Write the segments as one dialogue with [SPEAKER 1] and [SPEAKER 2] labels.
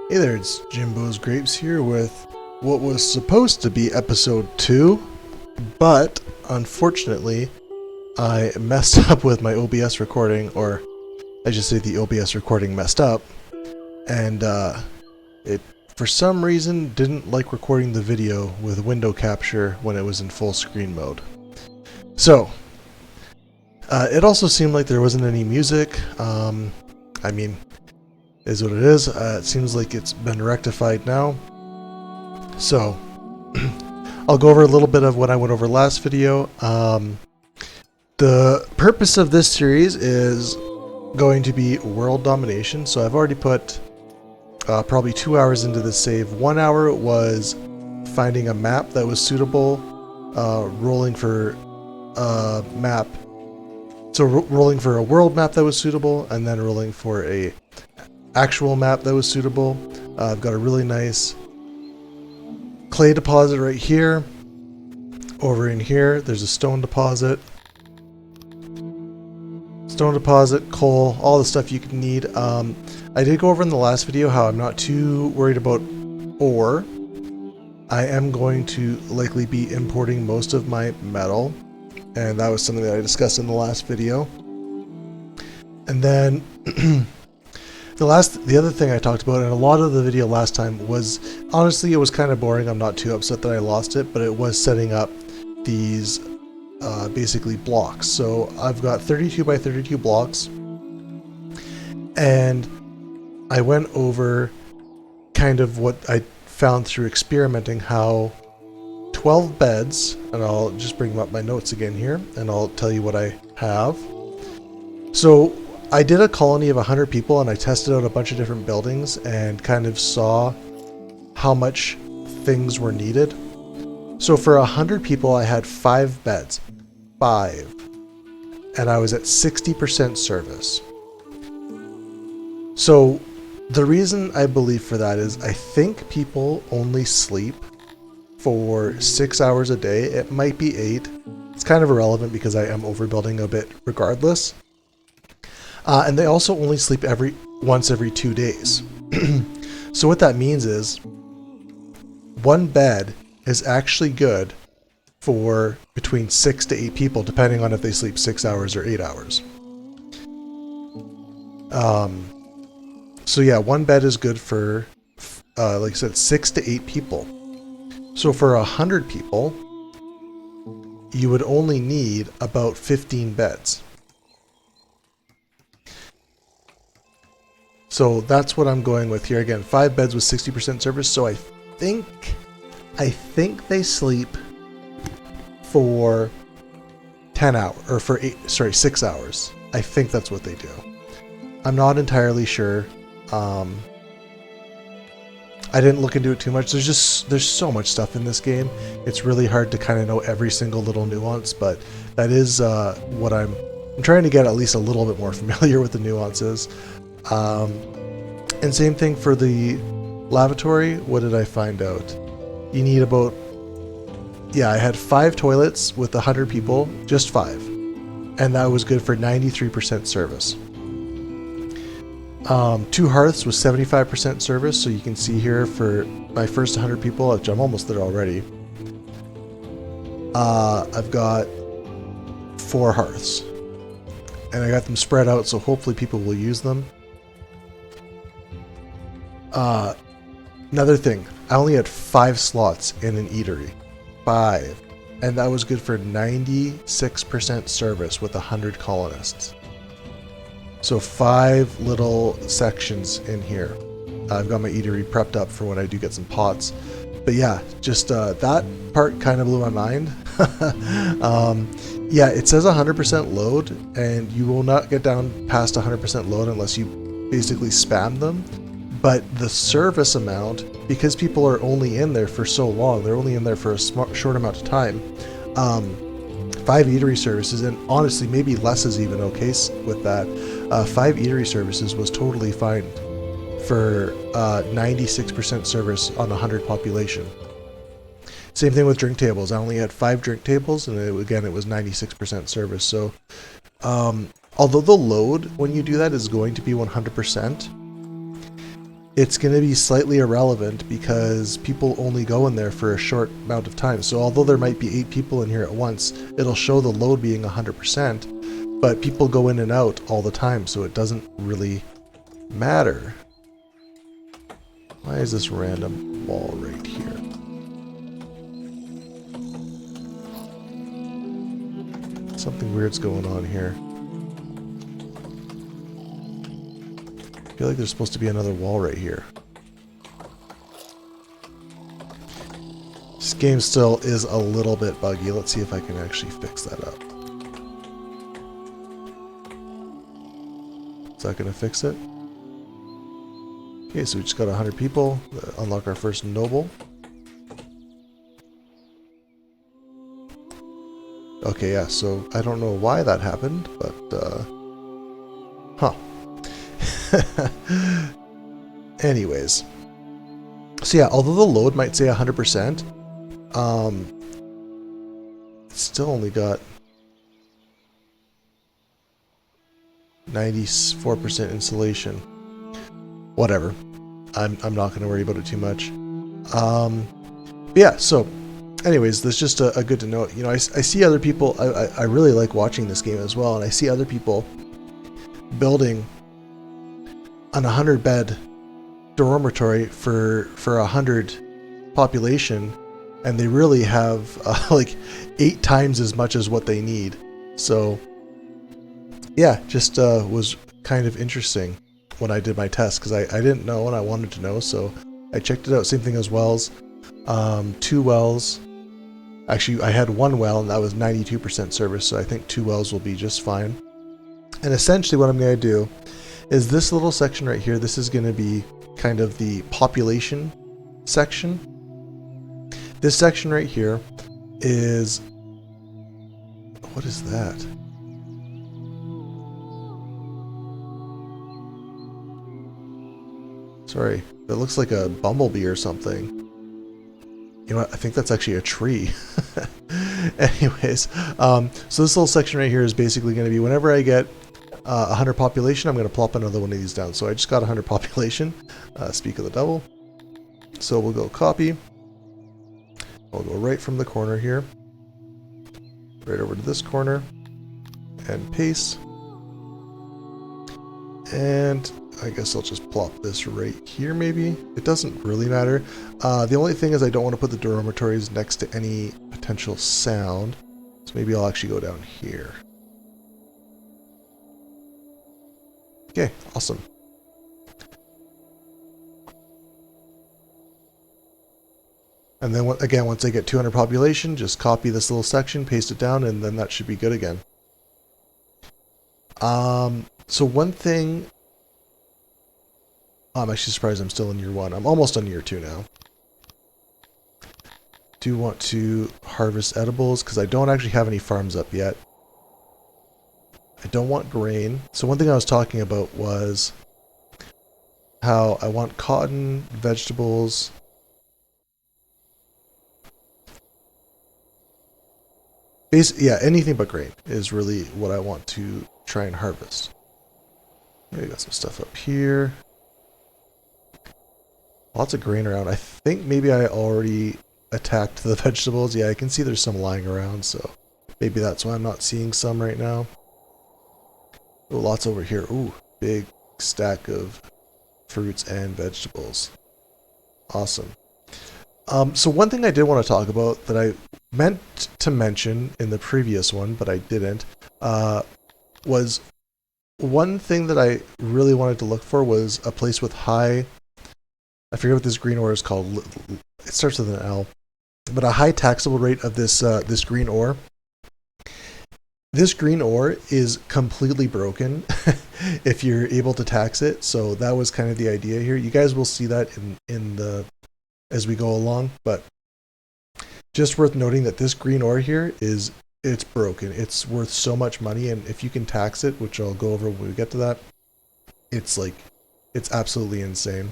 [SPEAKER 1] Hey there, it's Jimbo's Grapes here with what was supposed to be episode 2, but unfortunately I messed up with my OBS recording, or I should say the OBS recording messed up, and it for some reason didn't like recording the video with window capture when it was in full screen mode. So, it also seemed like there wasn't any music. I mean, is what it is. It seems like it's been rectified now. So, I'll go over a little bit of what I went over last video. The purpose of this series is going to be world domination. So I've already put probably 2 hours into this save. 1 hour was finding a map that was suitable, rolling for a map. So rolling for a world map that was suitable, and then rolling for a actual map that was suitable. I've got a really nice clay deposit right here. Over in here, there's a stone deposit. Stone deposit, coal, all the stuff you could need. I did go over in the last video how I'm not too worried about ore. I am going to likely be importing most of my metal, and that was something that I discussed in the last video. And then the other thing I talked about, and a lot of the video last time was, honestly, it was kind of boring. I'm not too upset that I lost it, but it was setting up these basically blocks. So I've got 32 by 32 blocks, and I went over kind of what I found through experimenting, how 12 beds, and I'll just bring up my notes again here, and I'll tell you what I have. So I did a colony of 100 people, and I tested out a bunch of different buildings and kind of saw how much things were needed. So for 100 people, I had 5 beds. 5. And I was at 60% service. So the reason I believe for that is I think people only sleep for 6 hours a day. It might be 8. It's kind of irrelevant because I am overbuilding a bit regardless. And they also only sleep once every 2 days. So what that means is 1 bed is actually good for between 6 to 8 people, depending on if they sleep 6 hours or 8 hours. So yeah, 1 bed is good for, like I said, 6 to 8 people. So for 100 people, you would only need about 15 beds. So that's what I'm going with here. Again, 5 beds with 60% service. So I think they sleep for 10 hours, or for 6 hours. I think that's what they do. I'm not entirely sure. I didn't look into it too much. There's so much stuff in this game. It's really hard to kind of know every single little nuance, but that is what I'm trying to get at least a little bit more familiar with the nuances. And same thing for the lavatory. What did I find out? You need about, yeah, I had 5 toilets with 100 people, just 5. And that was good for 93% service. 2 hearths was 75% service, so you can see here for my first 100 people, which I'm almost there already. I've got 4 hearths. And I got them spread out, so hopefully people will use them. Another thing, I only had 5 slots in an eatery. 5. And that was good for 96% service with 100 colonists. So 5 little sections in here. I've got my eatery prepped up for when I do get some pots. But yeah, just that part kind of blew my mind. Yeah, it says 100% load, and you will not get down past 100% load unless you basically spam them. But the service amount, because people are only in there for so long, they're only in there for a short amount of time. 5 eatery services, and honestly, maybe less is even okay with that. 5 eatery services was totally fine for 96% service on 100 population. Same thing with drink tables. I only had 5 drink tables, and again, it was 96% service. So, although the load when you do that is going to be 100%, it's going to be slightly irrelevant because people only go in there for a short amount of time. So although there might be 8 people in here at once, it'll show the load being 100%, but people go in and out all the time, so it doesn't really matter. Why is this random wall right here? Something weird's going on here. I feel like there's supposed to be another wall right here. This game still is a little bit buggy. Let's see if I can actually fix that up. Is that going to fix it? Okay, so we just got 100 people. Unlock our first noble. Okay, yeah, so I don't know why that happened, but, huh. Anyways. So yeah, although the load might say 100%, it's still only got 94% insulation. Whatever. I'm not going to worry about it too much. Yeah, so anyways, that's just a good to know. You know, I see other people, I really like watching this game as well, and I see other people building an 100-bed dormitory for 100 population, and they really have like 8 times as much as what they need. So yeah, just was kind of interesting when I did my test, because I didn't know and I wanted to know, so I checked it out. Same thing as wells. 2 wells. Actually, I had 1 well, and that was 92% service, so I think 2 wells will be just fine. And essentially what I'm going to do is this little section right here, this is going to be kind of the population section. This section right here is... what is that? Sorry, that looks like a bumblebee or something. You know what? I think that's actually a tree. Anyways, so this little section right here is basically going to be whenever I get 100 population, I'm going to plop another one of these down. So I just got 100 population. Speak of the devil. So we'll go copy. We'll go right from the corner here, right over to this corner, and paste. And I guess I'll just plop this right here maybe. It doesn't really matter. The only thing is I don't want to put the dormitories next to any potential sound. So maybe I'll actually go down here. Okay, awesome. And then again, once I get 200 population, just copy this little section, paste it down, and then that should be good again. So one thing... I'm actually surprised I'm still in year 1. I'm almost on year 2 now. Do want to harvest edibles because I don't actually have any farms up yet. I don't want grain. So one thing I was talking about was how I want cotton, vegetables. Basically, yeah, anything but grain is really what I want to try and harvest. We got some stuff up here. Lots of grain around. I think maybe I already attacked the vegetables. Yeah, I can see there's some lying around, so maybe that's why I'm not seeing some right now. Oh, lots over here. Ooh, big stack of fruits and vegetables. Awesome. So one thing I did want to talk about that I meant to mention in the previous one, but I didn't, was one thing that I really wanted to look for was a place with high... I forget what this green ore is called. It starts with an L. But a high taxable rate of this this green ore. This green ore is completely broken if you're able to tax it. So that was kind of the idea here. You guys will see that in the as we go along. But just worth noting that this green ore here it's broken. It's worth so much money, and if you can tax it, which I'll go over when we get to that, it's absolutely insane.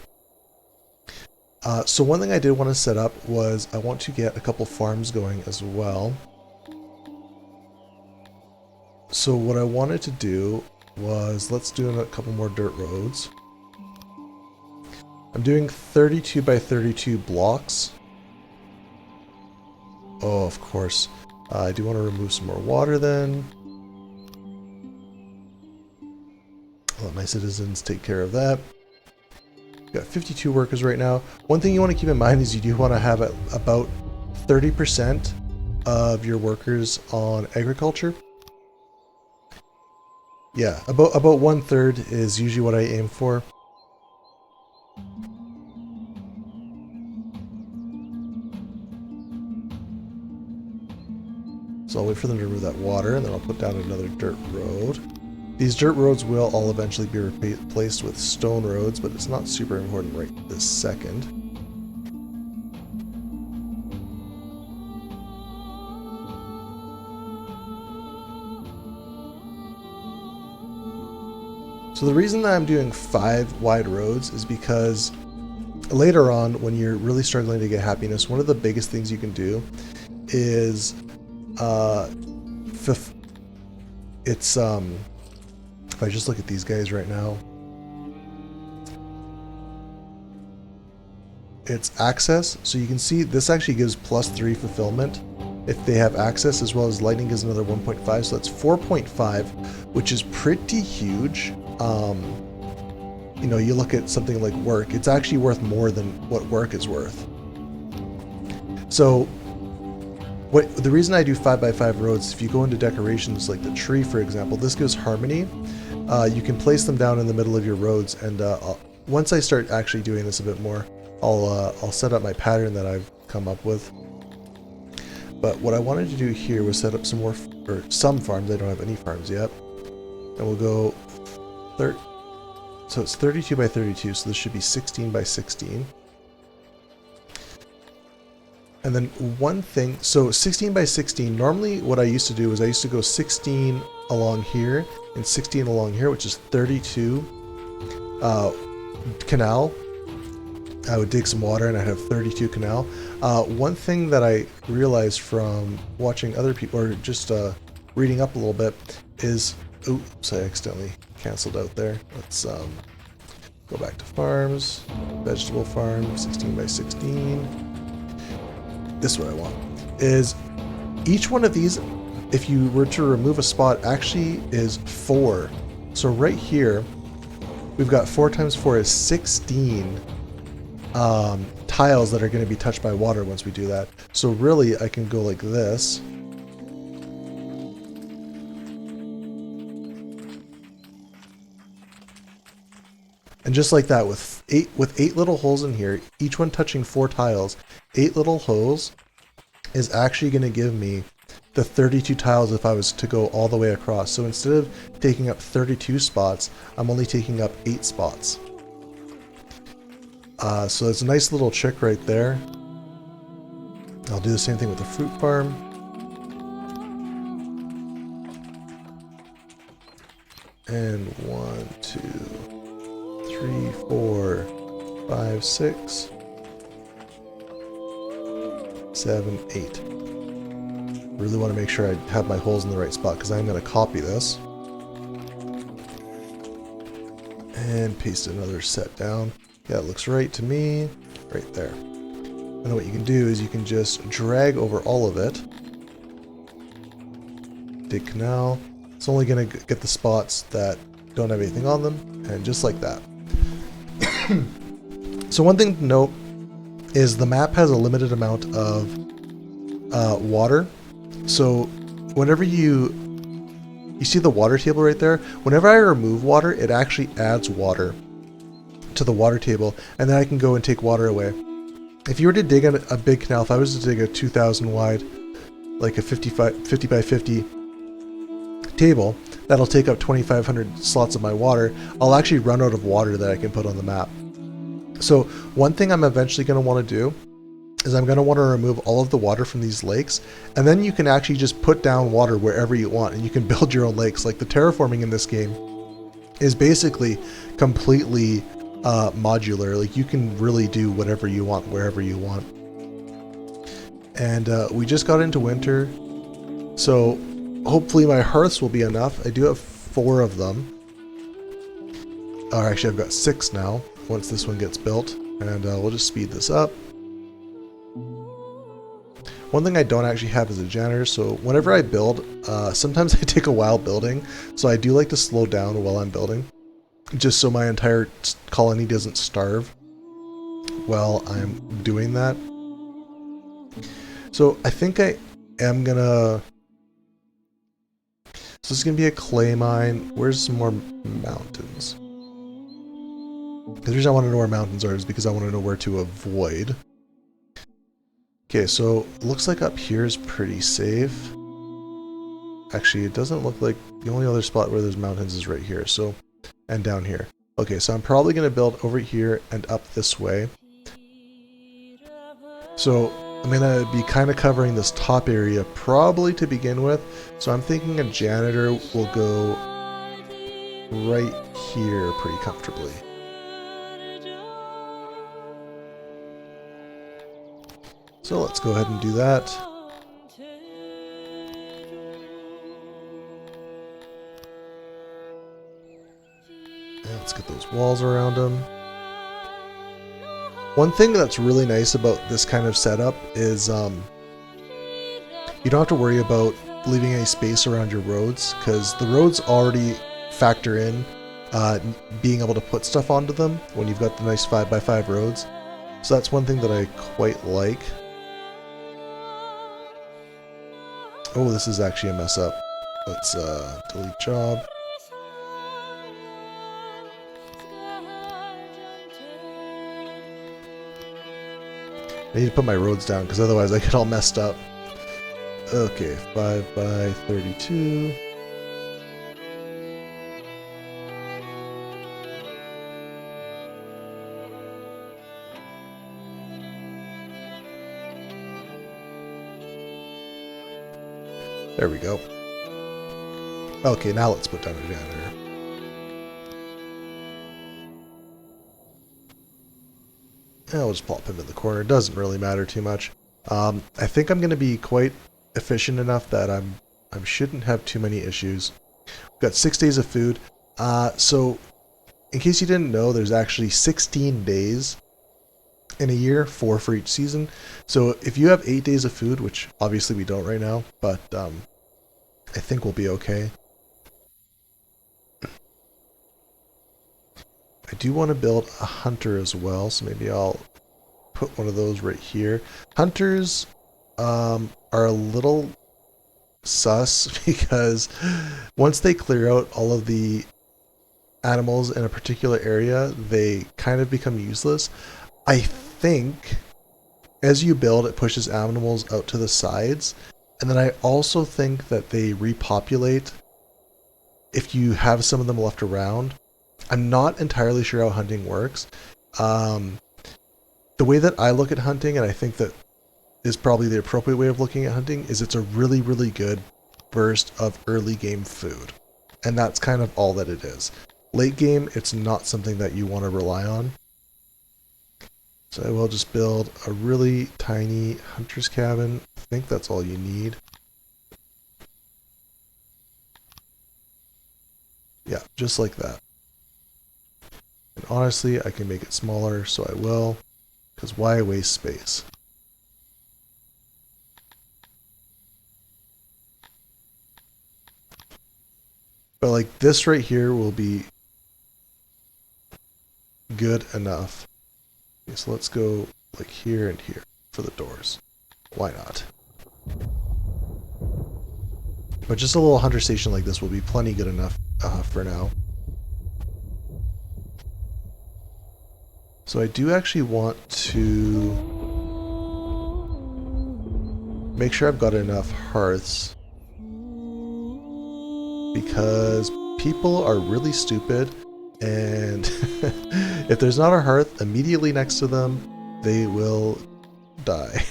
[SPEAKER 1] So one thing I did want to set up was I want to get a couple farms going as well. So what I wanted to do was, let's do a couple more dirt roads. I'm doing 32 by 32 blocks. Oh, of course. I do want to remove some more water then. Let my citizens take care of that. We've got 52 workers right now. One thing you want to keep in mind is you do want to have about 30% of your workers on agriculture. Yeah, about 1/3 is usually what I aim for. So I'll wait for them to remove that water, and then I'll put down another dirt road. These dirt roads will all eventually be replaced with stone roads, but it's not super important right this second. So the reason that I'm doing 5 wide roads is because later on, when you're really struggling to get happiness, one of the biggest things you can do is if I just look at these guys right now, it's access. So you can see this actually gives +3 fulfillment if they have access, as well as lightning gives another 1.5. So that's 4.5, which is pretty huge. You know, you look at something like work, it's actually worth more than what work is worth. So the reason I do 5 by 5 roads, if you go into decorations like the tree, for example, this gives harmony. You can place them down in the middle of your roads, and once I start actually doing this a bit more, I'll set up my pattern that I've come up with. But what I wanted to do here was set up some farms. I don't have any farms yet, and we'll go so it's 32 by 32, so this should be 16 by 16. And then one thing, so 16 by 16, normally what I used to do is I used to go 16 along here and 16 along here, which is 32 canal. I would dig some water and I'd have 32 canal. One thing that I realized from watching other people, or just reading up a little bit, is, oops, I accidentally canceled out there. Let's go back to farms, vegetable farm, 16 by 16. This is what I want, is each one of these, if you were to remove a spot, actually is 4. So right here, we've got 4 times 4 is 16 tiles that are going to be touched by water once we do that. So really, I can go like this. And just like that, with eight little holes in here, each one touching 4 tiles, 8 little holes is actually going to give me the 32 tiles if I was to go all the way across. So instead of taking up 32 spots, I'm only taking up 8 spots. So it's a nice little trick right there. I'll do the same thing with the fruit farm. And 1, 2, 3, 4, 5, 6, 7, 8. Really want to make sure I have my holes in the right spot, because I'm going to copy this and paste another set down. Yeah, it looks right to me, right there. And what you can do is you can just drag over all of it. Dig canal. It's only going to get the spots that don't have anything on them, and just like that. So one thing to note is the map has a limited amount of water. So whenever you see the water table right there, whenever I remove water, it actually adds water to the water table, and then I can go and take water away. If you were to dig a big canal, if I was to dig a 2,000 wide, like a 50 by 50 table, that'll take up 2,500 slots of my water, I'll actually run out of water that I can put on the map. So one thing I'm eventually going to want to do is I'm going to want to remove all of the water from these lakes, and then you can actually just put down water wherever you want, and you can build your own lakes. Like the terraforming in this game is basically completely modular. Like you can really do whatever you want, wherever you want. And we just got into winter, so hopefully my hearths will be enough. I do have 4 of them. Or actually I've got 6 now. once this one gets built, and we'll just speed this up. One thing I don't actually have is a janitor, so whenever I build, sometimes I take a while building, so I do like to slow down while I'm building, just so my entire colony doesn't starve while I'm doing that. So I think I am gonna... So this is gonna be a clay mine. Where's some more mountains? The reason I want to know where mountains are is because I want to know where to avoid. Okay, so it looks like up here is pretty safe. Actually, it doesn't look like... The only other spot where there's mountains is right here, so... And down here. Okay, so I'm probably going to build over here and up this way. So I'm going to be kind of covering this top area probably to begin with. So I'm thinking a janitor will go right here pretty comfortably. So let's go ahead and do that. And let's get those walls around them. One thing that's really nice about this kind of setup is you don't have to worry about leaving any space around your roads, because the roads already factor in being able to put stuff onto them when you've got the nice 5x5 roads. So that's one thing that I quite like. Oh, this is actually a mess up. Let's delete job. I need to put my roads down because otherwise I get all messed up. Okay, 5x32. There we go. Okay, now let's put down a janitor. And I'll just plop him in the corner. It doesn't really matter too much. I think I'm going to be quite efficient enough that I shouldn't have too many issues. We've got 6 days of food. So, in case you didn't know, there's actually 16 days in a year, 4 for each season. So if you have 8 days of food, which obviously we don't right now, but I think we'll be okay. I do want to build a hunter as well, so maybe I'll put one of those right here. Hunters are a little sus because once they clear out all of the animals in a particular area, they kind of become useless. I think as you build, it pushes animals out to the sides. And then I also think that they repopulate if you have some of them left around. I'm not entirely sure how hunting works. The way that I look at hunting, and I think that is probably the appropriate way of looking at hunting, is it's a really, really good burst of early game food. And that's kind of all that it is. Late game, it's not something that you want to rely on. So I will just build a really tiny hunter's cabin. I think that's all you need. Yeah, just like that. And honestly, I can make it smaller, so I will. Because why waste space? But like this right here will be good enough. Okay, so let's go like here and here for the doors. Why not? But just a little hunter station like this will be plenty good enough for now. So I do actually want to make sure I've got enough hearths, because people are really stupid, and if there's not a hearth immediately next to them, they will die.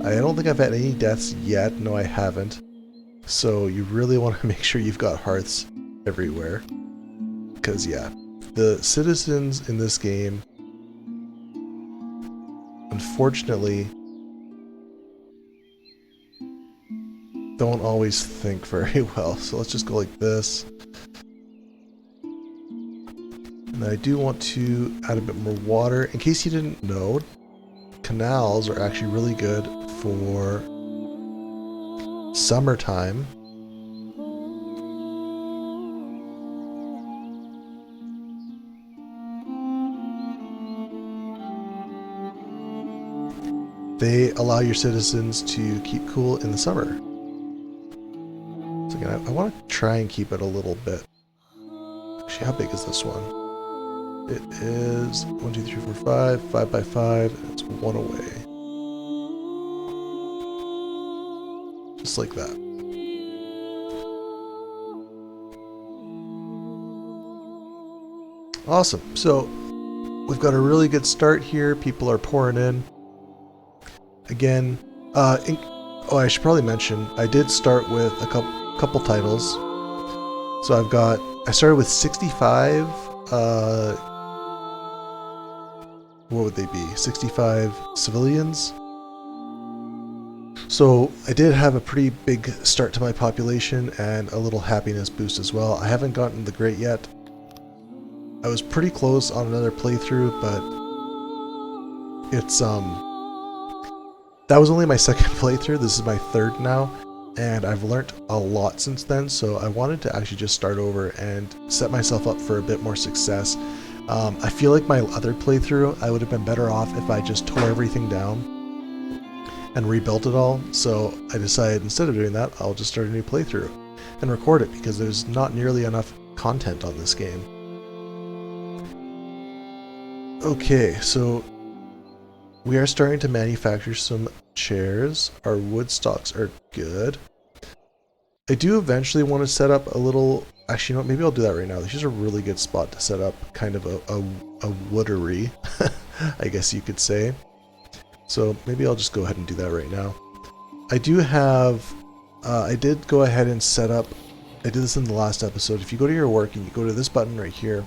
[SPEAKER 1] I don't think I've had any deaths yet. No, I haven't. So you really want to make sure you've got hearths everywhere, because yeah, the citizens in this game, unfortunately, don't always think very well. So let's just go like this. And And I do want to add a bit more water. In case you didn't know, canals are actually really good for summertime. They allow your citizens to keep cool in the summer. So again, I want to try and keep it a little bit. Actually, how big is this one? It is 1, 2, 3, 4, 5, 5 by 5, and it's 1 away. Just like that. Awesome. So we've got a really good start here. People are pouring in. Again, oh, I should probably mention, I did start with a couple titles. So I started with 65, what would they be? 65 civilians. So I did have a pretty big start to my population and a little happiness boost as well. I haven't gotten the great yet. I was pretty close on another playthrough, but it's, that was only my second playthrough. This is my third now, and I've learnt a lot since then, so I wanted to actually just start over and set myself up for a bit more success. I feel like my other playthrough, I would have been better off if I just tore everything down and rebuilt it all, so I decided instead of doing that, I'll just start a new playthrough and record it, because there's not nearly enough content on this game. Okay, so we are starting to manufacture some chairs. Our wood stocks are good. I do eventually want to set up a little... Actually, you know what? Maybe I'll do that right now. This is a really good spot to set up kind of a woodery, I guess you could say. So maybe I'll just go ahead and do that right now. I do have... I did go ahead and set up... I did this in the last episode. If you go to your work and you go to this button right here,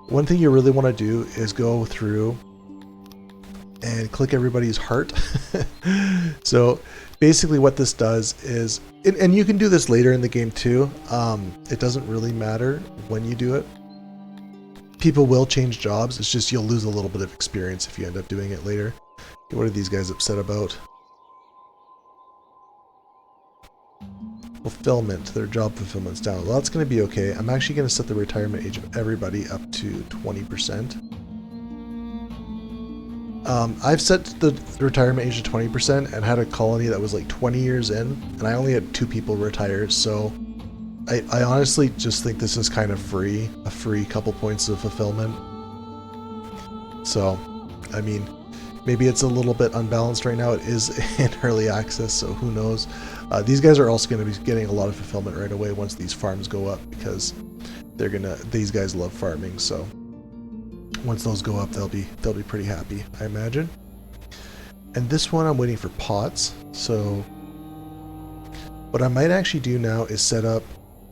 [SPEAKER 1] one thing you really want to do is go through and click everybody's heart. So basically what this does is, and you can do this later in the game too, it doesn't really matter when you do it. People will change jobs, it's just you'll lose a little bit of experience if you end up doing it later. Okay, what are these guys upset about? Fulfillment, their job fulfillment's down. Well, that's going to be okay. I'm actually going to set the retirement age of everybody up to 20%. I've set the retirement age to 20% and had a colony that was like 20 years in, and I only had 2 people retire, so I honestly just think this is kind of free, a free couple points of fulfillment. So, I mean, maybe it's a little bit unbalanced right now. It is in early access, so who knows. These guys are also going to be getting a lot of fulfillment right away once these farms go up, because these guys love farming, so once those go up, they'll be pretty happy, I imagine. And this one I'm waiting for pots. So what I might actually do now is set up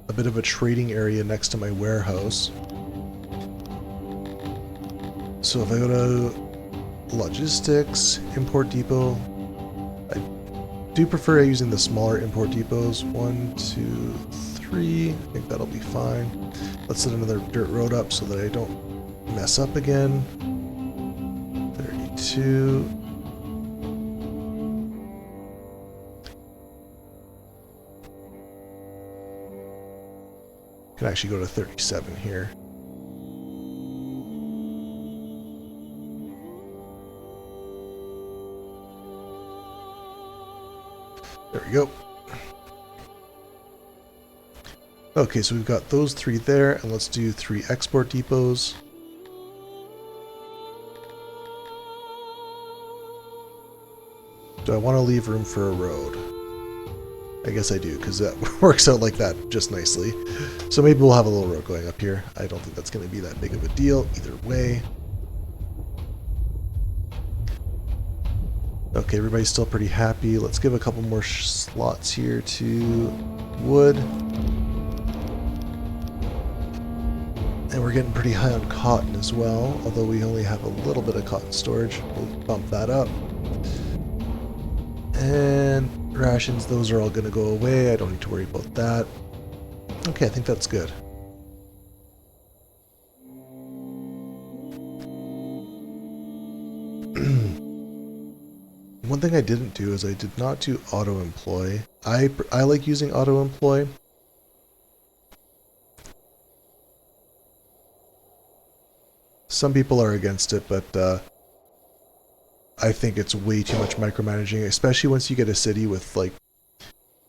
[SPEAKER 1] a bit of a trading area next to my warehouse. So if I go to logistics, import depot, I do prefer using the smaller import depots. 1, 2, 3, I think that'll be fine. Let's set another dirt road up so that I don't mess up again. 32. Can actually go to 37 here. There we go. Okay, so we've got those 3 there, and let's do 3 export depots. Do I want to leave room for a road? I guess I do, because that works out like that just nicely. So maybe we'll have a little road going up here. I don't think that's going to be that big of a deal either way. Okay, everybody's still pretty happy. Let's give a couple more slots here to wood. And we're getting pretty high on cotton as well, although we only have a little bit of cotton storage. We'll bump that up. And rations, those are all going to go away. I don't need to worry about that. Okay, I think that's good. One thing I didn't do is I did not do auto-employ. I like using auto-employ. Some people are against it, but I think it's way too much micromanaging, especially once you get a city with like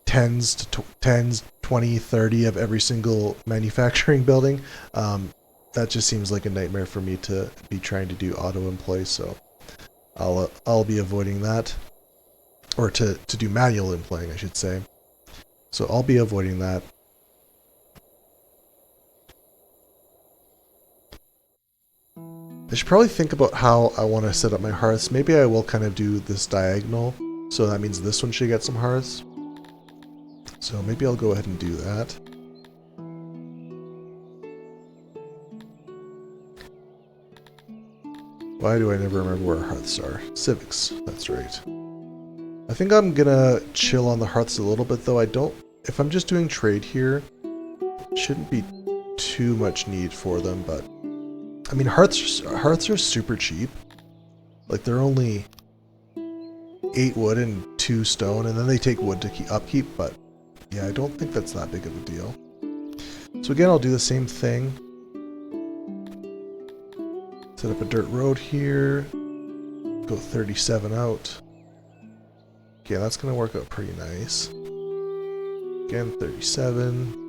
[SPEAKER 1] 10s, 20, 30 of every single manufacturing building. That just seems like a nightmare for me to be trying to do auto-employ, so I'll be avoiding that. Or to do manual employing, I should say. So I'll be avoiding that. I should probably think about how I want to set up my hearths. Maybe I will kind of do this diagonal, so that means this one should get some hearths. So maybe I'll go ahead and do that. Why do I never remember where hearths are? Civics, that's right. I think I'm gonna chill on the hearths a little bit though. If I'm just doing trade here, it shouldn't be too much need for them, but I mean hearths are super cheap. Like they're only 8 wood and 2 stone, and then they take wood to upkeep, but yeah, I don't think that's that big of a deal. So again, I'll do the same thing. Set up a dirt road here. Go 37 out. Okay, that's going to work out pretty nice. Again, 37.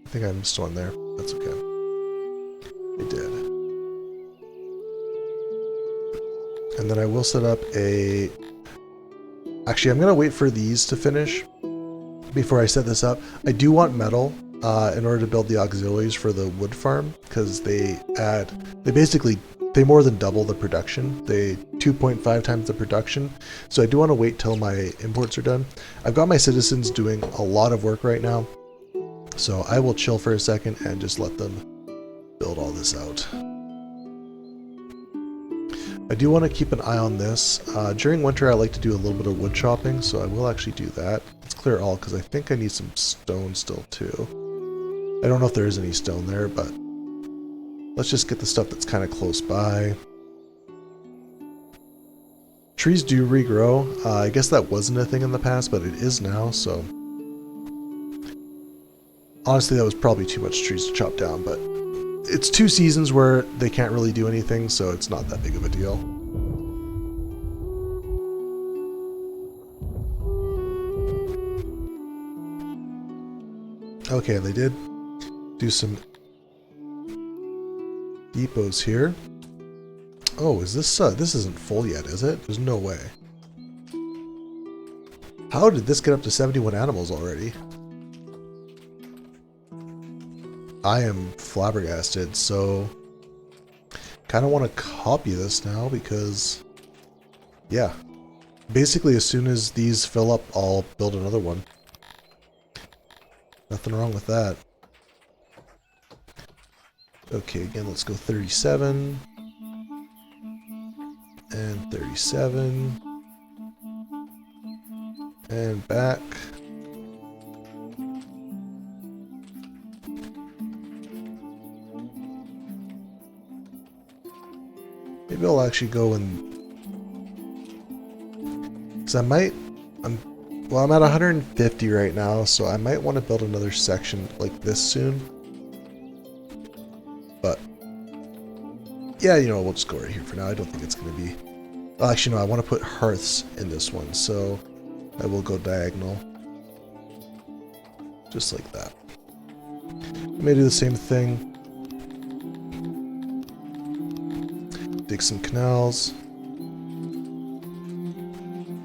[SPEAKER 1] I think I missed one there. That's okay. I did. And then I will set up a... Actually, I'm going to wait for these to finish before I set this up. I do want metal in order to build the auxiliaries for the wood farm, because they more than double the production. They 2.5 times the production. So I do want to wait till my imports are done. I've got my citizens doing a lot of work right now, so I will chill for a second and just let them build all this out. I do want to keep an eye on this. During winter I like to do a little bit of wood chopping, so I will actually do that. Let's clear all, because I think I need some stone still too. I don't know if there is any stone there, but let's just get the stuff that's kind of close by. Trees do regrow. I guess that wasn't a thing in the past, but it is now, so... Honestly, that was probably too much trees to chop down, but it's 2 seasons where they can't really do anything, so it's not that big of a deal. Okay, they did do some depots here. Oh, is this isn't full yet, is it? There's no way. How did this get up to 71 animals already? I am flabbergasted, so kind of want to copy this now because, yeah, basically as soon as these fill up, I'll build another one. Nothing wrong with that. Okay, again, let's go 37 and 37 and back. Maybe I'll actually go and... Because I'm at 150 right now, so I might want to build another section like this soon. But, yeah, you know, we'll just go right here for now. I don't think it's going to be... Well, actually, no, I want to put hearths in this one, so I will go diagonal. Just like that. I may do the same thing. Dig some canals.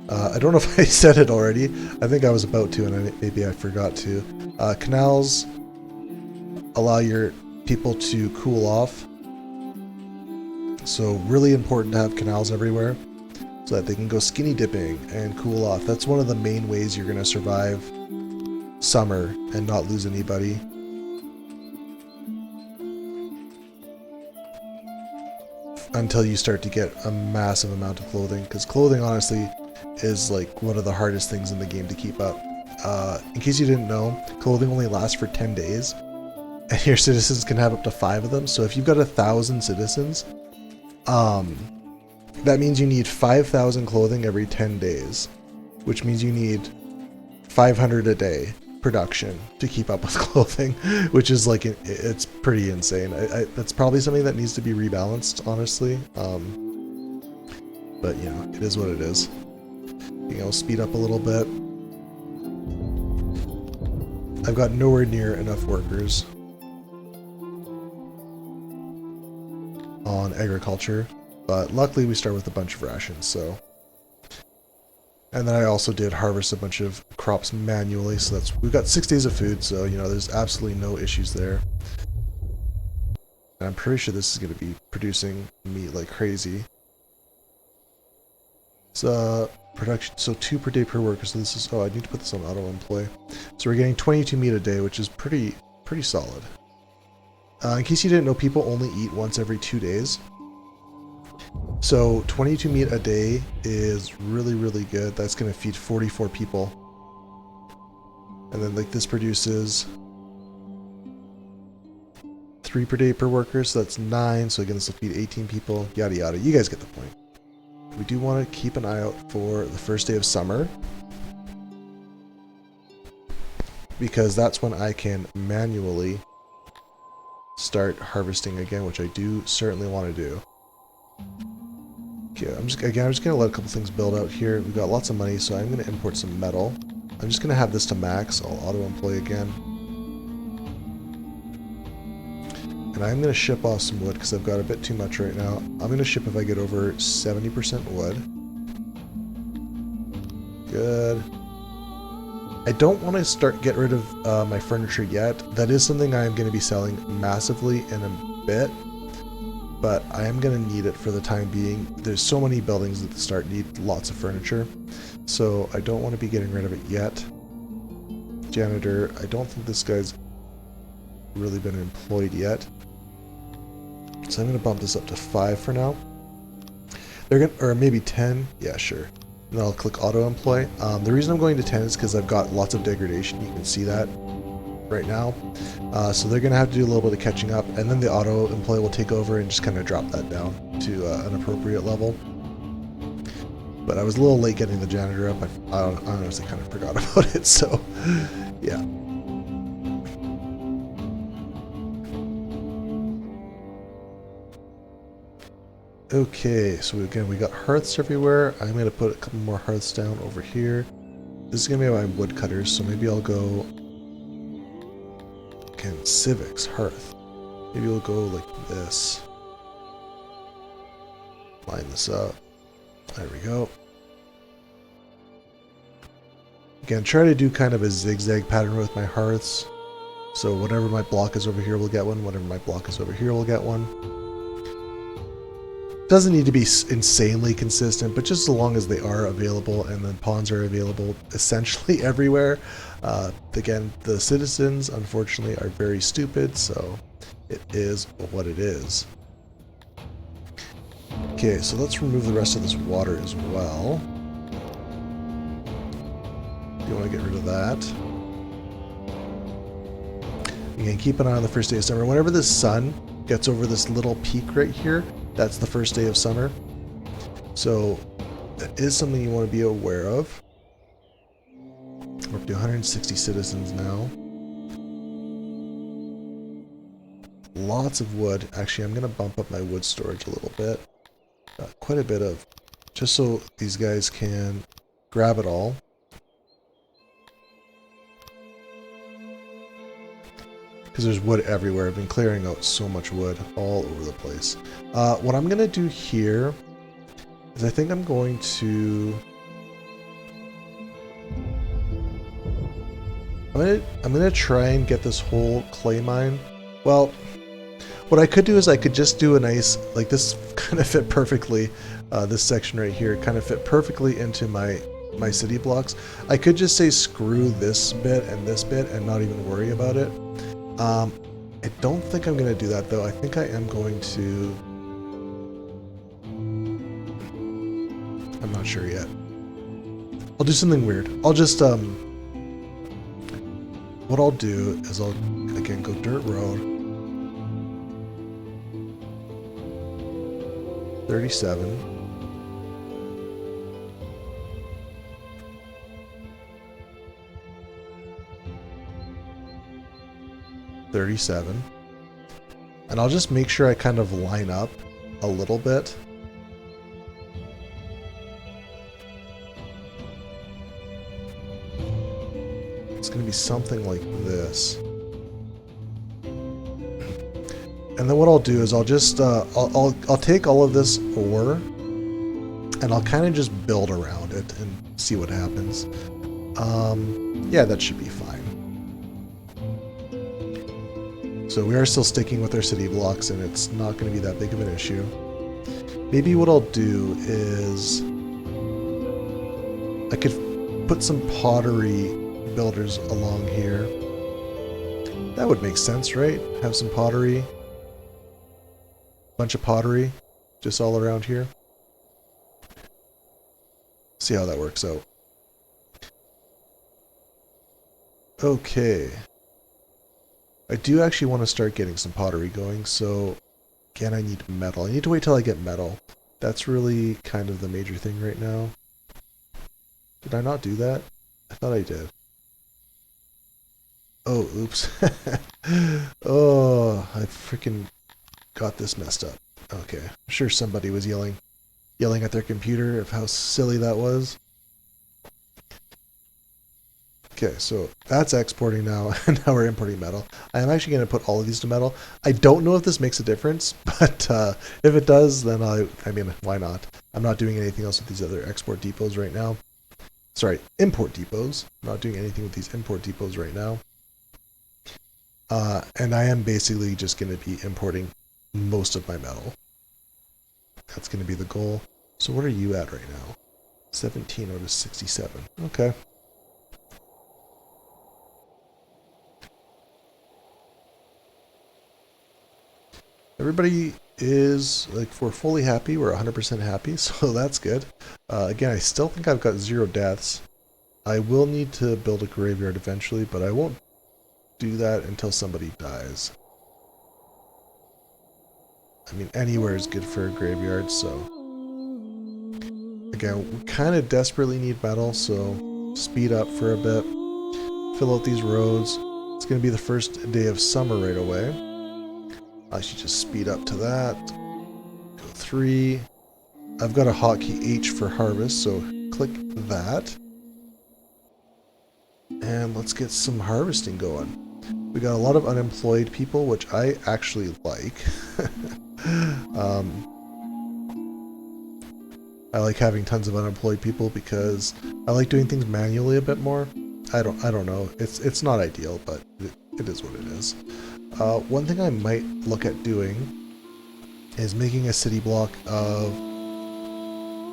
[SPEAKER 1] I don't know if I said it already. I think I was about to, and maybe I forgot to. Canals allow your people to cool off. So really important to have canals everywhere so that they can go skinny dipping and cool off. That's one of the main ways you're going to survive summer and not lose anybody. Until you start to get a massive amount of clothing, because clothing honestly is like one of the hardest things in the game to keep up. In case you didn't know, clothing only lasts for 10 days, and your citizens can have up to 5 of them. So if you've got 1,000 citizens, that means you need 5,000 clothing every 10 days, which means you need 500 a day production to keep up with clothing, which is like, it's pretty insane. That's probably something that needs to be rebalanced, honestly. But you know, it is what it is. You know, speed up a little bit. I've got nowhere near enough workers on agriculture, but luckily we start with a bunch of rations, so. And then I also did harvest a bunch of crops manually, so we've got 6 days of food, so you know, there's absolutely no issues there. And I'm pretty sure this is going to be producing meat like crazy. So production, so 2 per day per worker. So this is, oh, I need to put this on auto employ. So we're getting 22 meat a day, which is pretty solid. In case you didn't know, people only eat once every 2 days. So 22 meat a day is really good. That's going to feed 44 people. And then like this produces 3 per day per worker, so that's 9. So again, this will feed 18 people, yada yada. You guys get the point. We do want to keep an eye out for the first day of summer, because that's when I can manually start harvesting again, which I do certainly want to do. Okay, I'm just going to let a couple things build out here. We've got lots of money, so I'm going to import some metal. I'm just going to have this to max. I'll auto-employ again. And I'm going to ship off some wood because I've got a bit too much right now. I'm going to ship if I get over 70% wood. Good. I don't want to get rid of my furniture yet. That is something I am going to be selling massively in a bit, but I am going to need it for the time being. There's so many buildings at the start need lots of furniture, so I don't want to be getting rid of it yet. Janitor, I don't think this guy's really been employed yet, so I'm going to bump this up to 5 for now. They're going to, or maybe 10. Yeah, sure. And then I'll click auto employ. The reason I'm going to 10 is because I've got lots of degradation. You can see that right now. So they're going to have to do a little bit of catching up, and then the auto employ will take over and just kind of drop that down to an appropriate level. But I was a little late getting the janitor up. I honestly kind of forgot about it, so yeah. Okay, so again, we got hearths everywhere. I'm going to put a couple more hearths down over here. This is going to be my woodcutters, so maybe I'll go, again, civics, hearth. Maybe we'll go like this. Line this up. There we go. Again, try to do kind of a zigzag pattern with my hearths. So whatever my block is over here, we'll get one. Whatever my block is over here, we'll get one. Doesn't need to be insanely consistent, but just as long as they are available, and then pawns are available essentially everywhere. Again, the citizens, unfortunately, are very stupid, so it is what it is. Okay, so let's remove the rest of this water as well. You want to get rid of that. Again, keep an eye on the first day of summer. Whenever the sun gets over this little peak right here, that's the first day of summer. So that is something you want to be aware of. We're up to 160 citizens now. Lots of wood. Actually, I'm going to bump up my wood storage a little bit. Quite a bit of, just so these guys can grab it all. Because there's wood everywhere. I've been clearing out so much wood all over the place. What I'm going to do here is I think I'm going to... I'm gonna try and get this whole clay mine. Well, what I could do is I could just do a nice, like this kind of fit perfectly, this section right here kind of fit perfectly into my city blocks. I could just say screw this bit and not even worry about it. I don't think I'm going to do that though. I think I am going to... I'm not sure yet. I'll do something weird. I'll just, what I'll do is I'll, again, go dirt road. 37. And I'll just make sure I kind of line up a little bit. It's going to be something like this. And then what I'll do is I'll just I'll take all of this ore and I'll kind of just build around it and see what happens. Yeah, that should be fine. So we are still sticking with our city blocks and it's not going to be that big of an issue. Maybe what I'll do is I could put some pottery builders along here. That would make sense, right? Have some pottery. Bunch of pottery just all around here. See how that works out. Okay. I do actually want to start getting some pottery going, so again I need metal. I need to wait till I get metal. That's really kind of the major thing right now. Did I not do that? I thought I did. Oh, oops. Oh, I freaking got this messed up. Okay, I'm sure somebody was yelling at their computer of how silly that was. Okay, so that's exporting now, and now we're importing metal. I am actually going to put all of these to metal. I don't know if this makes a difference, but if it does, then I mean, why not? I'm not doing anything else with these other export depots right now. Sorry, import depots. I'm not doing anything with these import depots right now. And I am basically just going to be importing most of my metal. That's going to be the goal. So what are you at right now? 17 out of 67. Okay. Everybody is, like, we're fully happy. We're 100% happy, so that's good. Again, I still think I've got 0 deaths. I will need to build a graveyard eventually, but I won't do that until somebody dies. I mean, anywhere is good for a graveyard, so... Again, we kind of desperately need metal, so speed up for a bit. Fill out these roads. It's going to be the first day of summer right away. I should just speed up to that. Go 3. I've got a hotkey H for harvest, so click that. And let's get some harvesting going. We got a lot of unemployed people, which I actually like. I like having tons of unemployed people because I like doing things manually a bit more. I don't know. It's not ideal, but it is what it is. One thing I might look at doing is making a city block of...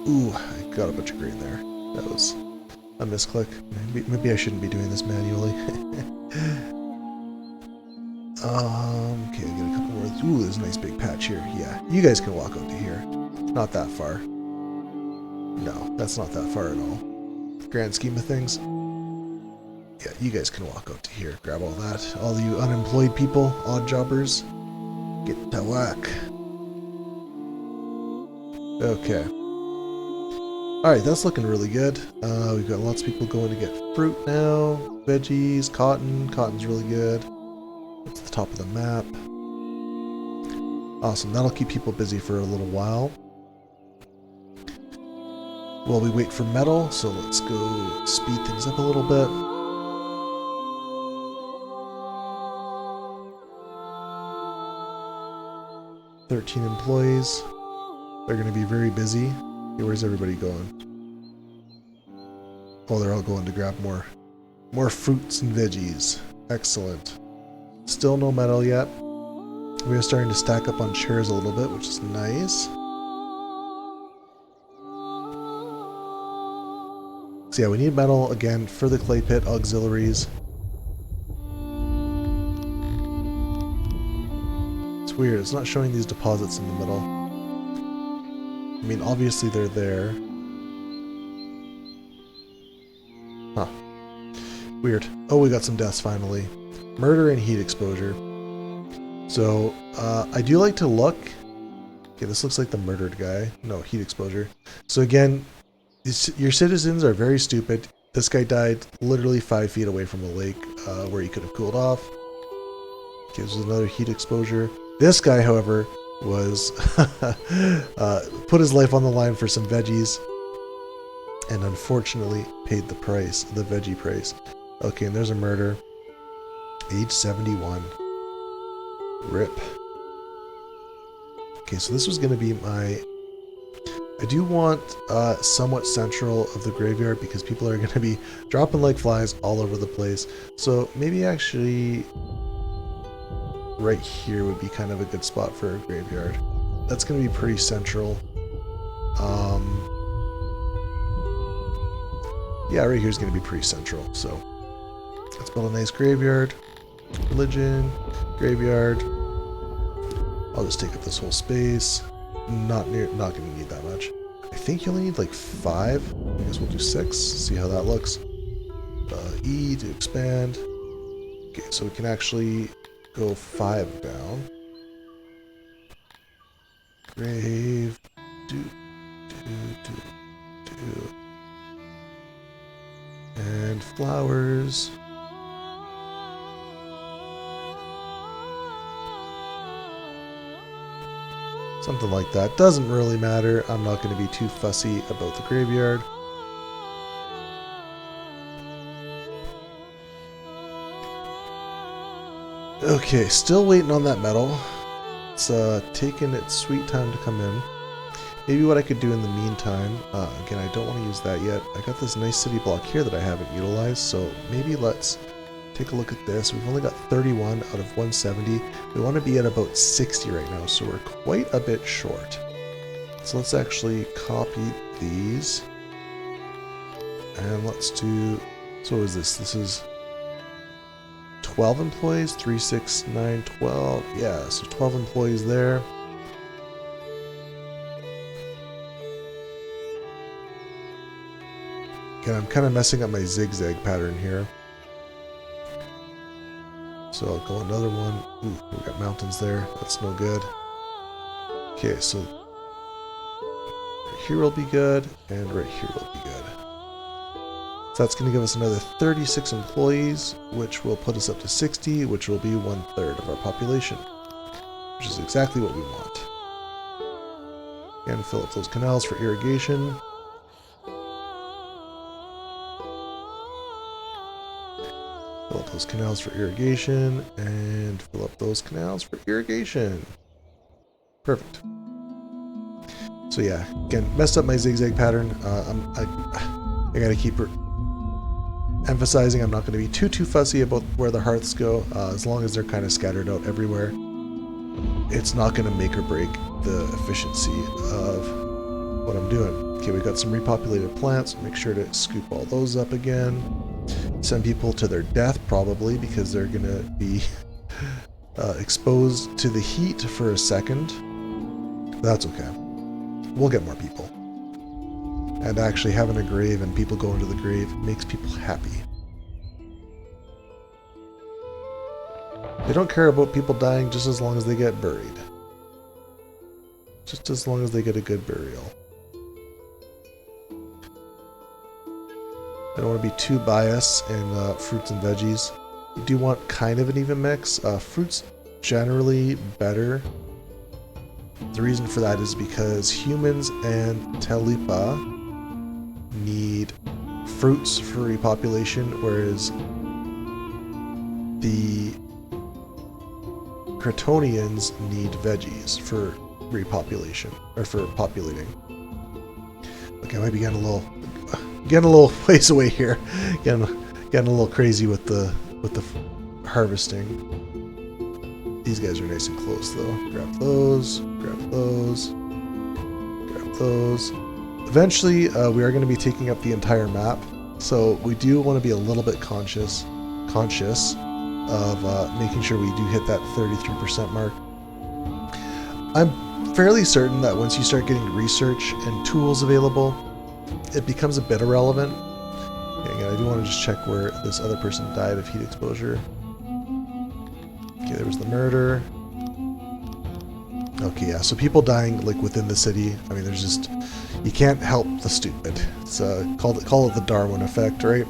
[SPEAKER 1] Ooh, I got a bunch of grain there. That was a misclick. Maybe I shouldn't be doing this manually. Okay, I get a couple more. Ooh, there's a nice big patch here. Yeah, you guys can walk out to here. Not that far. No, that's not that far at all. Grand scheme of things. Yeah, you guys can walk out to here, grab all that. All you unemployed people, odd jobbers, get to work. Okay. Alright, that's looking really good. We've got lots of people going to get fruit now, veggies, cotton. Cotton's really good. That's the top of the map. Awesome, that'll keep people busy for a little while. While we wait for metal, so let's go speed things up a little bit. "13 employees. They're going to be very busy. Hey, where's everybody going? Oh, they're all going to grab more fruits and veggies. Excellent. Still no metal yet. We are starting to stack up on chairs a little bit, which is nice. So yeah, we need metal again for the clay pit auxiliaries. It's weird, it's not showing these deposits in the middle. I mean, obviously they're there. Huh. Weird. Oh, we got some deaths finally. Murder and heat exposure. So, I do like to look Okay, this looks like the murdered guy. No, heat exposure. So again, your citizens are very stupid. This guy died literally 5 feet away from a lake where he could have cooled off. Okay, this is another heat exposure. This guy, however, was put his life on the line for some veggies and unfortunately paid the price, the veggie price. Okay, and there's a murder. Age 71. RIP. Okay, so this was going to be my... I do want somewhat central of the graveyard because people are going to be dropping like flies all over the place. So maybe actually right here would be kind of a good spot for a graveyard. That's going to be pretty central. Yeah, right here is going to be pretty central. So let's build a nice graveyard. Religion, graveyard. I'll just take up this whole space. Not going to need that much. I think you only need like 5. I guess we'll do 6. See how that looks. E to expand. Okay, so we can actually go 5 down. Grave. Do. And flowers. Something like that. Doesn't really matter. I'm not going to be too fussy about the graveyard. Okay, still waiting on that metal. It's taking its sweet time to come in. Maybe what I could do in the meantime, again, I don't want to use that yet. I got this nice city block here that I haven't utilized, so maybe let's take a look at this. We've only got 31 out of 170. We want to be at about 60 right now, so we're quite a bit short. So let's actually copy these. And let's do... So what is this? This is 12 employees, 3, 6, 9, 12. Yeah, so 12 employees there. Again, I'm kind of messing up my zigzag pattern here. So I'll go another one. Ooh, we got mountains there. That's no good. Okay, so right here will be good, and right here will be good. So that's going to give us another 36 employees, which will put us up to 60, which will be 1/3 of our population, which is exactly what we want. Again, fill up those canals for irrigation. Fill up those canals for irrigation, and fill up those canals for irrigation. Perfect. So yeah, again, messed up my zigzag pattern. I gotta keep emphasizing I'm not going to be too fussy about where the hearths go, as long as they're kind of scattered out everywhere. It's not going to make or break the efficiency of what I'm doing. Okay, we've got some repopulated plants. Make sure to scoop all those up again. Send people to their death probably because they're going to be exposed to the heat for a second. That's okay. We'll get more people. And actually having a grave and people going to the grave makes people happy. They don't care about people dying just as long as they get buried. Just as long as they get a good burial. I don't want to be too biased in fruits and veggies. You do want kind of an even mix. Fruits generally better. The reason for that is because humans and Talipa need fruits for repopulation, whereas the Cretonians need veggies for repopulation, or for populating. Okay, I might be getting a little ways away here. Getting a little crazy with the harvesting. These guys are nice and close though. Grab those, grab those, grab those. Eventually, we are going to be taking up the entire map, so we do want to be a little bit conscious of making sure we do hit that 33% mark. I'm fairly certain that once you start getting research and tools available, it becomes a bit irrelevant. Okay, again, I do want to just check where this other person died of heat exposure. Okay, there was the murder. Okay, yeah, so people dying like within the city, I mean, there's just, you can't help the stupid. It's call it the Darwin effect, right?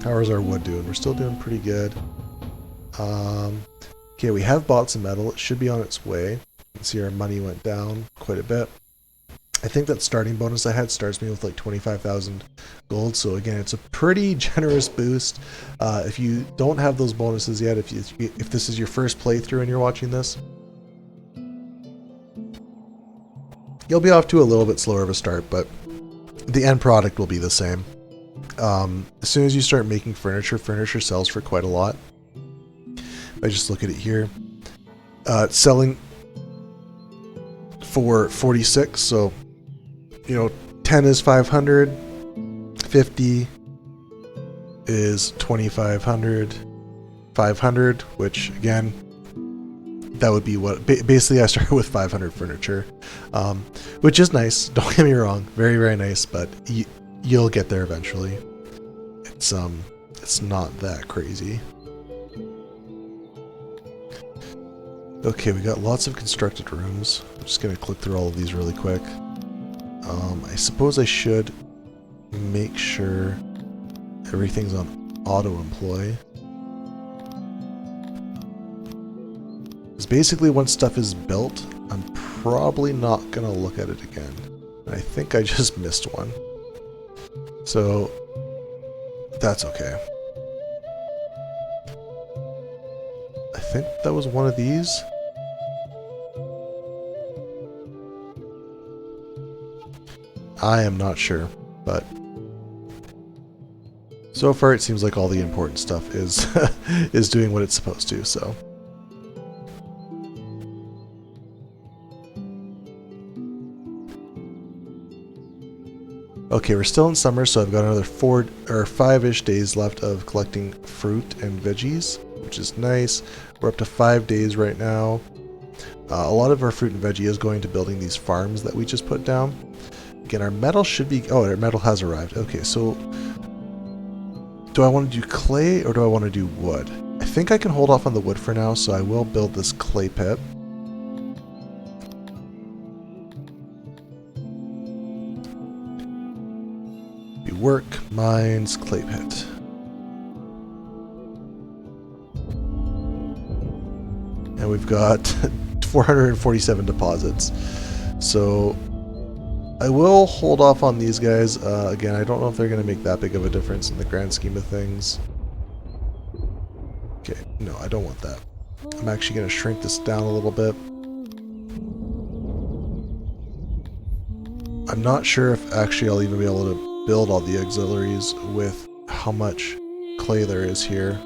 [SPEAKER 1] How is our wood doing? We're still doing pretty good. Okay, we have bought some metal. It should be on its way. You can see our money went down quite a bit. I think that starting bonus I had starts me with like 25,000 gold. So again, it's a pretty generous boost. If you don't have those bonuses yet, if this is your first playthrough and you're watching this, you'll be off to a little bit slower of a start, but the end product will be the same. As soon as you start making furniture, furniture sells for quite a lot. I just look at it here. It's selling for 46, so you know, 10 is 500, 50 is 2,500, 500, which again, that would be what, basically I started with 500 furniture, which is nice, don't get me wrong, very, very nice, but you'll get there eventually. It's not that crazy. Okay, we got lots of constructed rooms. I'm just gonna click through all of these really quick. I suppose I should make sure everything's on auto-employ. Because basically once stuff is built, I'm probably not going to look at it again. And I think I just missed one. So, that's okay. I think that was one of these. I am not sure, but so far it seems like all the important stuff is is doing what it's supposed to, so. Okay, we're still in summer, so I've got another 4 or 5-ish days left of collecting fruit and veggies, which is nice. We're up to 5 days right now. A lot of our fruit and veggie is going to building these farms that we just put down. Again, our metal should be... Oh, our metal has arrived. Okay, so... Do I want to do clay or do I want to do wood? I think I can hold off on the wood for now, so I will build this clay pit. Work, mines, clay pit. And we've got 447 deposits. So... I will hold off on these guys. Again, I don't know if they're going to make that big of a difference in the grand scheme of things. Okay, no, I don't want that. I'm actually going to shrink this down a little bit. I'm not sure if actually I'll even be able to build all the auxiliaries with how much clay there is here.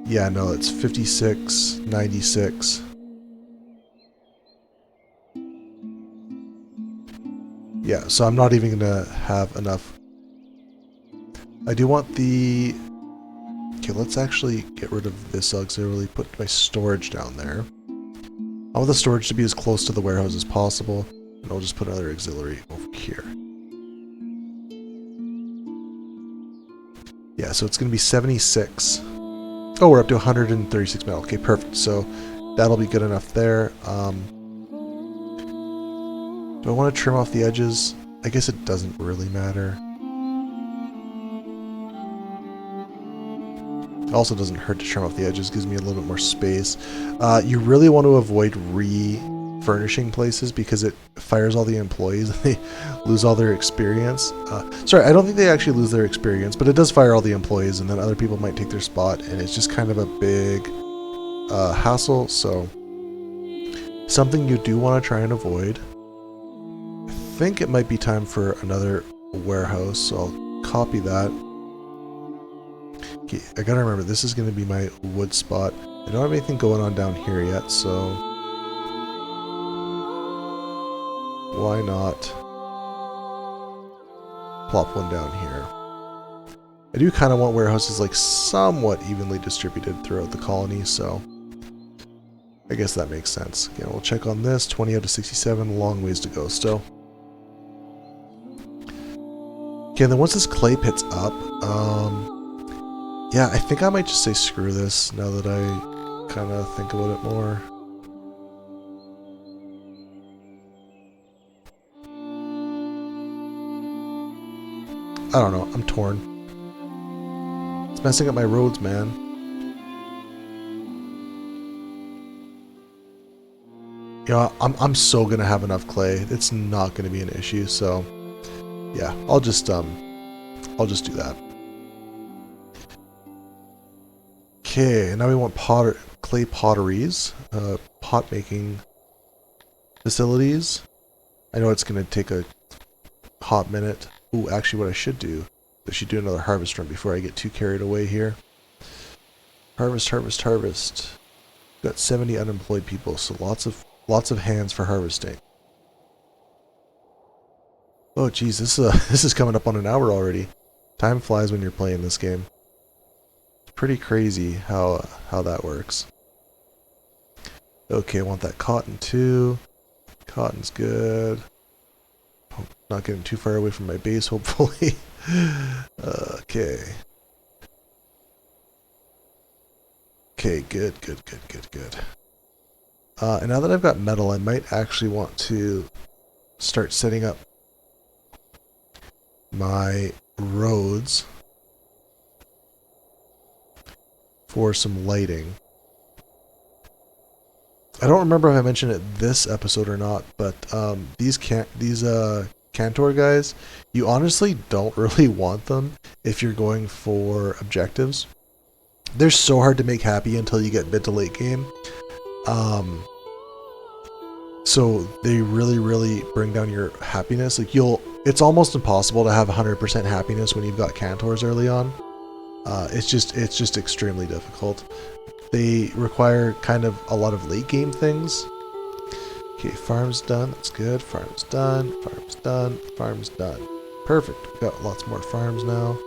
[SPEAKER 1] Yeah, no, it's 56, 96. Yeah, so I'm not even going to have enough. I do want the... Okay, let's actually get rid of this auxiliary, put my storage down there. I want the storage to be as close to the warehouse as possible, and I'll just put another auxiliary over here. Yeah, so it's going to be 76. Oh, we're up to 136 metal. Okay, perfect. So that'll be good enough there. Do I want to trim off the edges? I guess it doesn't really matter. It also doesn't hurt to trim off the edges, gives me a little bit more space. You really want to avoid refurnishing places because it fires all the employees and they lose all their experience. Sorry, I don't think they actually lose their experience, but it does fire all the employees and then other people might take their spot and it's just kind of a big hassle, so something you do want to try and avoid. I think it might be time for another warehouse, so I'll copy that. Okay, I gotta remember, this is going to be my wood spot. I don't have anything going on down here yet, so why not plop one down here? I do kind of want warehouses like somewhat evenly distributed throughout the colony, so I guess that makes sense. Again, we'll check on this. 20 out of 67, long ways to go still. Okay, and then once this clay pit's up, Yeah, I think I might just say screw this now that I kind of think about it more. I don't know, I'm torn. It's messing up my roads, man. You know, I'm so gonna have enough clay. It's not gonna be an issue, so yeah, I'll just do that. Okay, now we want clay potteries, pot making facilities. I know it's gonna take a hot minute. Ooh, actually what I should do another harvest run before I get too carried away here. Harvest, harvest, harvest. Got 70 unemployed people, so lots of hands for harvesting. Oh geez, this is coming up on an hour already. Time flies when you're playing this game. It's pretty crazy how that works. Okay, I want that cotton too. Cotton's good. Not getting too far away from my base, hopefully. Okay. Okay, good. And now that I've got metal, I might actually want to start setting up my roads for some lighting. I don't remember if I mentioned it this episode or not, but these Cantor guys, you honestly don't really want them if you're going for objectives. They're so hard to make happy until you get mid to late game. So they really bring down your happiness. Like it's almost impossible to have 100% happiness when you've got Cantors early on. It's just extremely difficult. They require kind of a lot of late game things. Okay, farm's done. That's good. Farm's done. Farm's done. Farm's done. Perfect. We've got lots more farms now.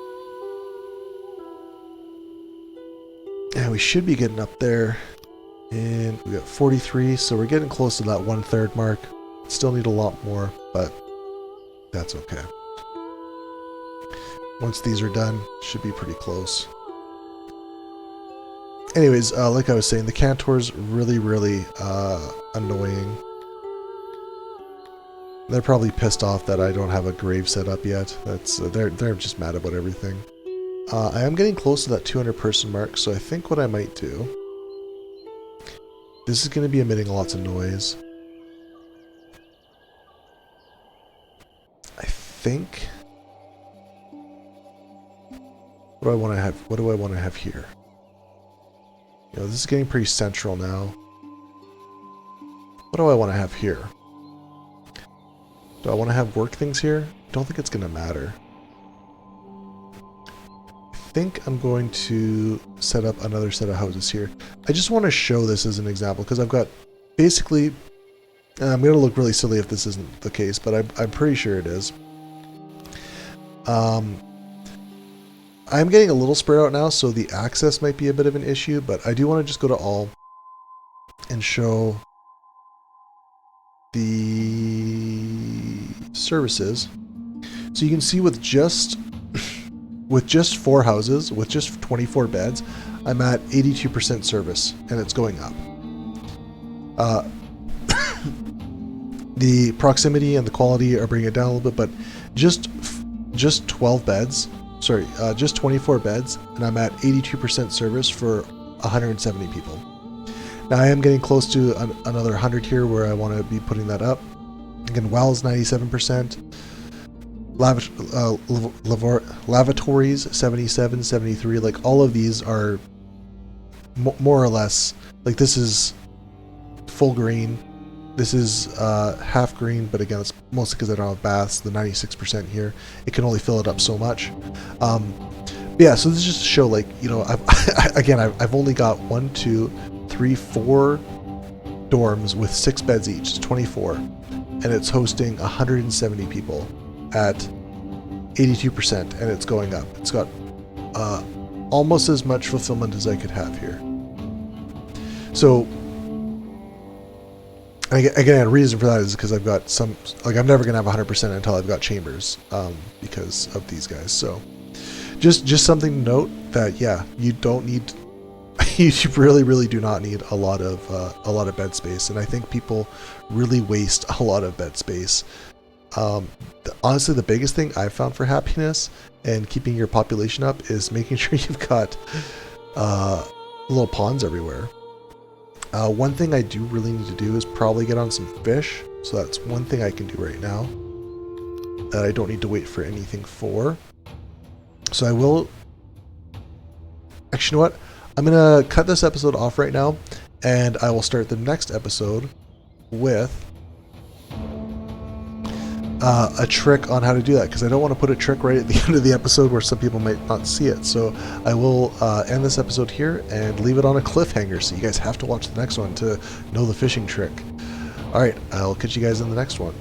[SPEAKER 1] And we should be getting up there. And we got 43, so we're getting close to that 1/3 mark. Still need a lot more, but that's okay. Once these are done, should be pretty close. Anyways, like I was saying, the Cantor's really annoying. They're probably pissed off that I don't have a grave set up yet. That's they're just mad about everything. I am getting close to that 200 person mark, so I think what I might do. This is going to be emitting lots of noise. I think. What do I want to have? What do I want to have here? You know, this is getting pretty central now. What do I want to have here? Do I want to have work things here? Don't think it's going to matter. I think I'm going to set up another set of houses here. I just want to show this as an example because I've got basically, I'm going to look really silly if this isn't the case, but I'm pretty sure it is. I'm getting a little spread out now, so the access might be a bit of an issue, but I do want to just go to all and show the services. So you can see with just 4 houses, with just 24 beds, I'm at 82% service, and it's going up. The proximity and the quality are bringing it down a little bit, but just 12 beds, sorry, just 24 beds, and I'm at 82% service for 170 people. Now I am getting close to another 100 here where I want to be putting that up. Again, wells 97%. Lavatories 77, 73, like all of these are more or less, like this is full green, this is half green, but again it's mostly because I don't have baths. The 96% here, it can only fill it up so much. But yeah, so this is just to show, like, you know, I've only got 1, 2, 3, 4 dorms with 6 beds each, it's 24, and it's hosting 170 people at 82%, and it's going up. It's got almost as much fulfillment as I could have here. So again, a reason for that is because I've got some, like, I'm never gonna have 100% until I've got chambers, because of these guys. So just something to note that, yeah, you don't need, you really do not need a lot of bed space, and I think people really waste a lot of bed space. Honestly, the biggest thing I've found for happiness and keeping your population up is making sure you've got little ponds everywhere. One thing I do really need to do is probably get on some fish, so that's one thing I can do right now that I don't need to wait for anything for. So I will, actually, you know what? I'm gonna cut this episode off right now, and I will start the next episode with a trick on how to do that, because I don't want to put a trick right at the end of the episode where some people might not see it. So I will end this episode here and leave it on a cliffhanger, so you guys have to watch the next one to know the fishing trick. Alright, I'll catch you guys in the next one.